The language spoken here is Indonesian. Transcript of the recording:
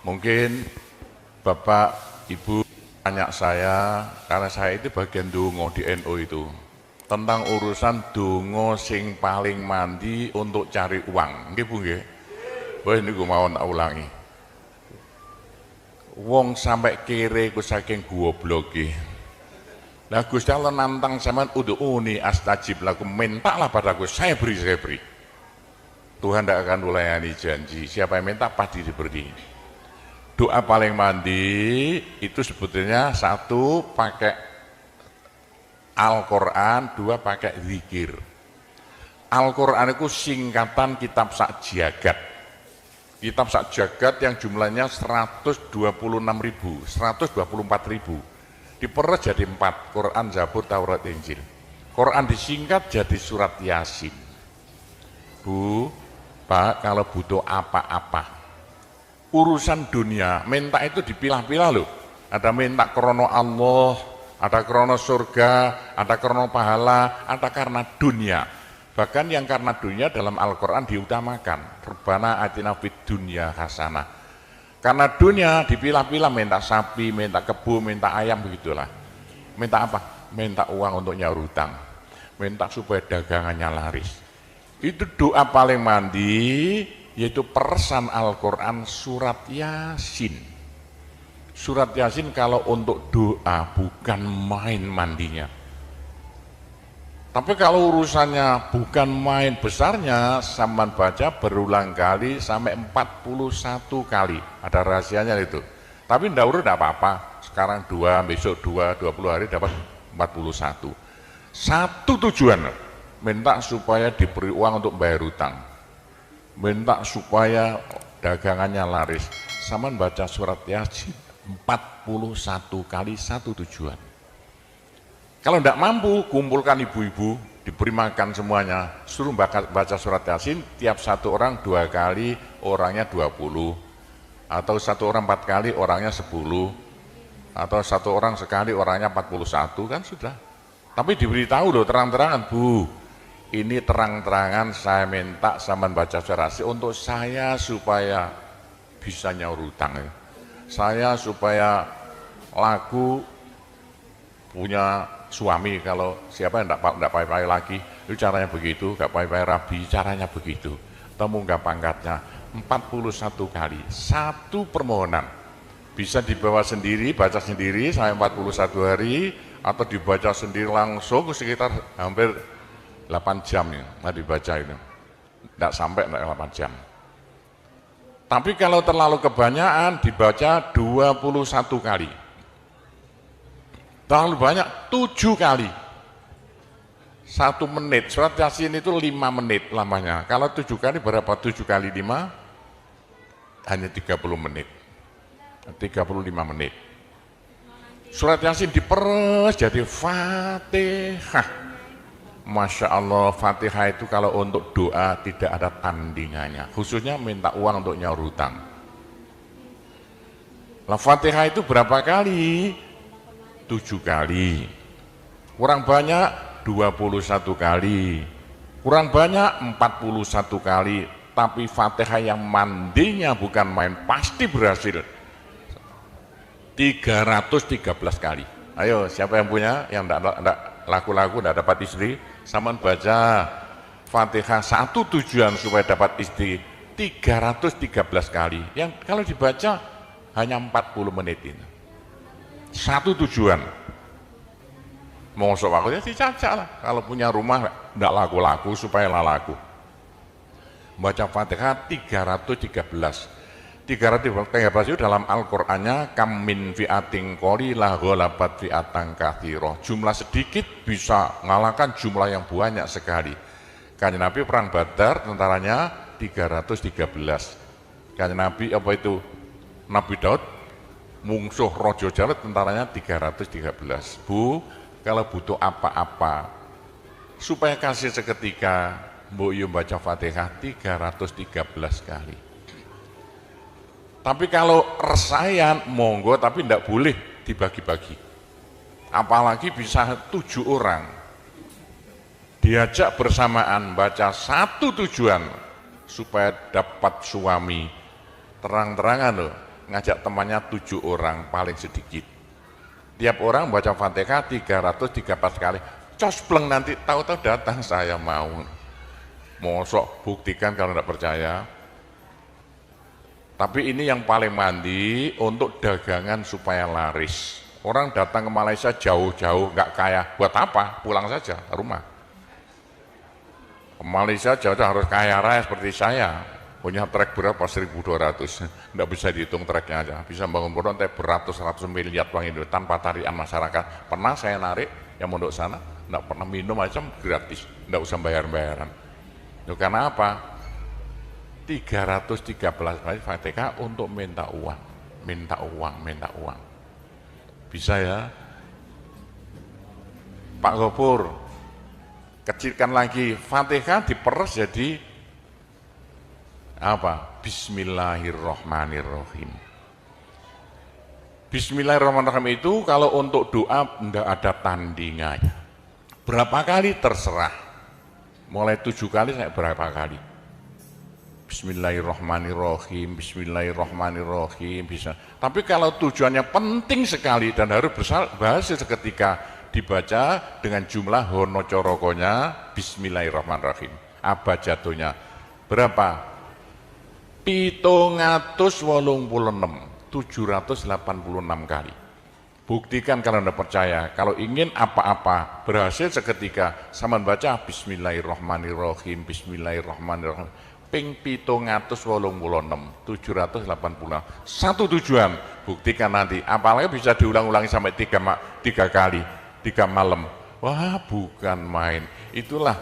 Mungkin Bapak, Ibu tanya saya, karena saya itu bagian dongo di NU itu, tentang urusan dongo sing paling mandi untuk cari uang. Nggih Bu nggih. Wah niku mau tak ulangi. Wong sampai kere ku saking gobloke. Lah Gusti Allah nantang sampean ud'uni astajib lakum, mintalah padaku, saya beri, saya beri. Tuhan tidak akan melayani janji, siapa yang minta pasti diberi. Doa paling mandi itu sebetulnya satu pakai Al-Quran, dua pakai zikir. Al-Quran itu singkatan kitab sak jagat. Kitab sak jagat yang jumlahnya 126.000, 124.000. Diperes jadi 4, Quran, Zabur, Taurat, Injil. Quran disingkat jadi surat Yasin. Bu, Pak, kalau butuh apa-apa urusan dunia, minta itu dipilah-pilah loh. Ada minta krono Allah, ada krono surga, ada krono pahala, ada karena dunia. Bahkan yang karena dunia dalam Al-Quran diutamakan. Rabbana atina fid dunya hasanah. Karena dunia dipilah-pilah, minta sapi, minta kebu, minta ayam, begitulah. Minta apa? Minta uang untuk nyaur hutang. Minta supaya dagangannya laris. Itu doa paling mandi, yaitu peresan Al-Quran surat Yasin. Surat Yasin kalau untuk doa bukan main mandinya. Tapi kalau urusannya bukan main besarnya, sampean baca berulang kali sampai 41 kali. Ada rahasianya itu. Tapi ndak urut ndak apa-apa. Sekarang 2, besok 2, 20 hari dapat 41. Satu tujuan, minta supaya diberi uang untuk bayar hutang. Minta supaya dagangannya laris. Sampean baca surat Yasin 41 kali, satu tujuan. Kalau tidak mampu, kumpulkan ibu-ibu, diberi makan semuanya, suruh baca surat Yasin, tiap satu orang 2 kali, orangnya 20, atau satu orang 4 kali, orangnya 10, atau satu orang sekali, orangnya 41, kan sudah. Tapi diberitahu loh terang-terangan, Bu, ini terang-terangan saya minta sampean baca surat Yasin untuk saya supaya bisa nyaur hutang, saya supaya laku punya suami, kalau siapa yang tidak pai-pai lagi, itu caranya begitu, gak pai-pai rabi, caranya begitu. Temu gak pangkatnya, 41 kali, satu permohonan. Bisa dibawa sendiri, baca sendiri sampai 41 hari, atau dibaca sendiri langsung sekitar hampir 8 jam ya, dibaca itu. Tidak sampai 8 jam. Tapi kalau terlalu kebanyakan, dibaca 21 kali. Terlalu banyak 7 kali, 1 menit. Surat Yasin itu 5 menit lamanya. Kalau 7 kali berapa? 7 kali 5 hanya 30 menit, 35 menit. Surat Yasin diperes jadi Fatihah. Masya Allah, Fatihah itu kalau untuk doa tidak ada tandingannya, khususnya minta uang untuk nyaur hutang. Lah Fatihah itu berapa kali? 7 kali, kurang banyak 21 kali, kurang banyak 41 kali, tapi Fatihah yang mandinya bukan main, pasti berhasil 313 kali. Ayo siapa yang punya, yang enggak laku-laku, enggak dapat istri, sampean baca Fatihah, satu tujuan supaya dapat istri 313 kali, yang kalau dibaca hanya 40 menit ini. Satu tujuan. Mosok aku ya dicacak lah. Kalau punya rumah tidak laku-laku supaya laku. Baca Fatihah 313. 313 itu dalam Al-Qur'annya kam min fi'atin qalilah ghalabat fi'atan katsirah. Jumlah sedikit bisa mengalahkan jumlah yang banyak sekali. Kanjeng Nabi perang Badar tentaranya 313. Kanjeng Nabi apa itu? Nabi Daud mungsuh Raja Jalut tentaranya 313. Bu, kalau butuh apa-apa supaya kasih seketika, mbok yo baca Fatihah 313 kali. Tapi kalau resayan monggo, tapi tidak boleh dibagi-bagi. Apalagi bisa 7 orang diajak bersamaan baca satu tujuan supaya dapat suami. Terang-terangan loh, ngajak temannya 7 orang paling sedikit. Tiap orang baca Fatihah 334 kali. Cospleng nanti tahu-tahu datang saya mau. Mosok buktikan kalau tidak percaya. Tapi ini yang paling mandi untuk dagangan supaya laris. Orang datang ke Malaysia jauh-jauh nggak kaya, buat apa? Pulang saja ke rumah. Ke Malaysia jauh harus kaya raya seperti saya. Punya trek berapa? 1.200. Nggak bisa dihitung treknya aja. Bisa bangun pondok beratus-ratus miliar uang Indonesia tanpa tarian masyarakat. Pernah saya narik yang mondok sana, nggak pernah minum aja gratis, nggak usah bayar-bayaran. Itu karena apa? 313 kali Fatihah untuk minta uang, minta uang, minta uang. Bisa ya? Pak Gopur, kecilkan lagi, Fatihah diperes jadi apa? Bismillahirrahmanirrahim. Bismillahirrahmanirrahim itu kalau untuk doa enggak ada tandingannya. Berapa kali terserah. Mulai 7 kali saya berapa kali. Bismillahirrahmanirrahim, Bismillahirrahmanirrahim bisa. Tapi kalau tujuannya penting sekali dan harus berhasil seketika dibaca dengan jumlah honocorokonya Bismillahirrahmanirrahim. Abjadnya berapa? 786 kali. Buktikan kalau Anda percaya. Kalau ingin apa-apa berhasil seketika, sama baca Bismillahirrahmanirrahim, Bismillahirrahmanirrahim. Ping 786. Satu tujuan, buktikan nanti. Apalagi bisa diulang-ulangi sampai 3 kali, 3 malam. Wah, bukan main. Itulah